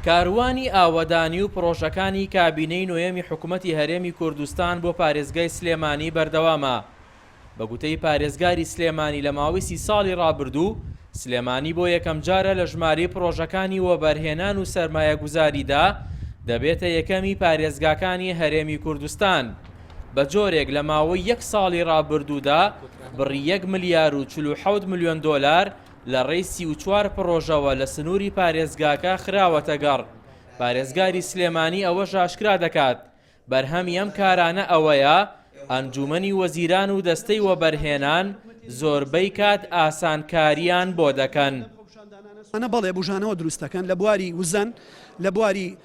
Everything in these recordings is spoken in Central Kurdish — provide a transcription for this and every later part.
کاروانی ئاوەدانی و پرۆژەکانی کابینەی نوێمی حکوومەتی هەرێمی کوردستان بۆ پارێزگای سلێمانی بەردەوامە. بە گوتەی پارێزگاری سلێمانی لە ماوەی 30 ساڵی ڕابردوو، سلێمانی بۆ یەکەم جارە لە ژمارەی پرۆژەکانی وەبەرهێنان و سەرمایەگوزاریدا دەبێتە یەکەمی پارێزگاکانی هەرێمی کوردستان. بە جۆرێک لە ماوەی 1 ساڵی ڕابردوودا بڕی 1 ملیار و 47 ملیۆن دۆلار لە ڕێی 34 پرۆژەوە لە سنووری پارێزگاکە خراوەتە گەڕ. پارێزگاری سلێمانی ئەوەش ئاشکرا دەکات بەرهەمی ئەم کارانە ئەوەیە ئەنجومەنی وەزیران و دەستەی وەبەرهێنان زۆربەی کات ئاسانکاریان بۆ دەکەن. بەڵێ بژانەوە دروستەکەن لە بواری وزەن، لە بواری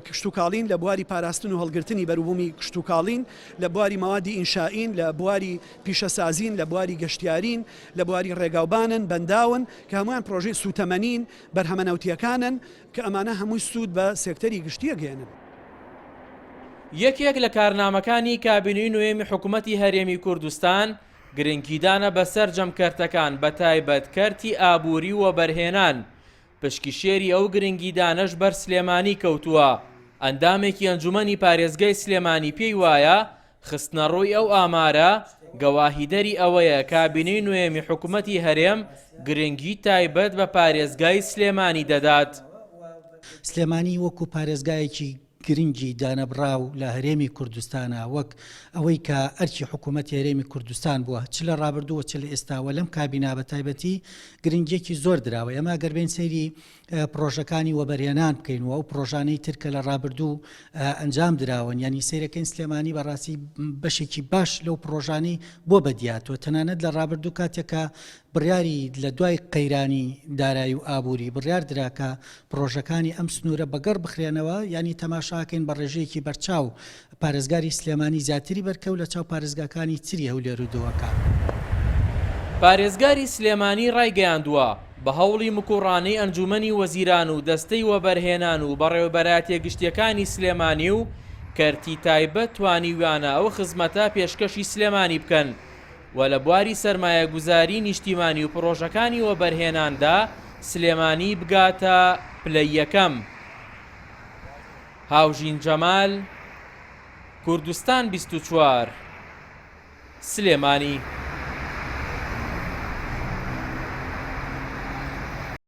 کشتتوکاڵین، لە بواری پاراستن و هەڵگرتنی بەروبوومی کشتتوکاڵین، لە بواری ماوادی ئینشائین، لە بواری پیشەسازین، لە بواری گەشتیارین، لە بواری ڕێگاوبانن بەنداون کە هەمویان پرۆژەی سوتەمەنین بەرهەمەنەوتیەکانن کە ئەمانە هەمووی سوود بە سێکتەری گشتیە گەێنن. یەکێک لە کارنامەکانی کابینەی نوێمی حکوومەتی هەرێمی کوردستان گرنگیدانە بەسەر جەمکەرتەکان بە تایبەت کەرتی ئابووری و وەبەرهێنان. پشکی شێری ئەو گرنگیدانەش بەر سلێمانی کەوتووە. ئەندامێکی ئەنجومەنی پارێزگای سلێمانی پێی وایە خستنەڕۆی ئەو ئامارە گەواهیدەری ئەوەیە کابینەی نوێمی حکوومەتی هەرێم گرنگی تایبەت بە پارێزگای سلێمانی دەدات. سلێمانی وەکو پارێزگایەکی گرنگی دانەبراو لە هەرێمی کوردستانە، وەک ئەوەی کە ئەرکی حکوومەتی هەرێمی کوردستان بووە چ لە ڕابردووە چ لە ئێستاوە لەم کابینا بە تایبەتی گرنگێکی زۆر دراوە. ئەمە گەربێن سەیری پرۆژەکانی وەبەرهێنان بکەین و ئەو پرۆژانەی ترکە لە ڕابردوو ئەنجام دراون، ینی سیرەکەین سلێمانی بەڕاستی بەشێکی باش لەو پرۆژانەی بۆ بەدیاتەوە. تەنانەت لە ڕابردوو کاتێکە بڕیاری لە دوای قەیرانی دارایی و ئابووری بڕیار دراکە پرۆژەکانی ئەم سنوورە بەگەڕ بخرێنەوە، ینی تەماشاکەین بە ڕێژەیەکی بەرچاو پارێزگاری سلێمانی زیاتری بەرکەوت لە چاو پارێزگاکانی تری هەولێرودەوەکە. پارێزگاری سلێمانی ڕایگەیاندووە بە هەوڵی مکوڕانەی ئەنجومەنی وەزیران و دەستەی وەبەرهێنان و بەڕێوەبەراتیە گشتیەکانی سلێمانی و کەرتی تایبەت توانیویانە ئەو خزمەتە پێشکەشی سلێمانی بکەن و لە بواری سەرمایە گوزاری نیشتیمانی و پرۆژەکانی وەبەرهێناندا سلێمانی بگاتە پلەی یەکەم. هاوژین جەمال، کوردستان 24، سلێمانی.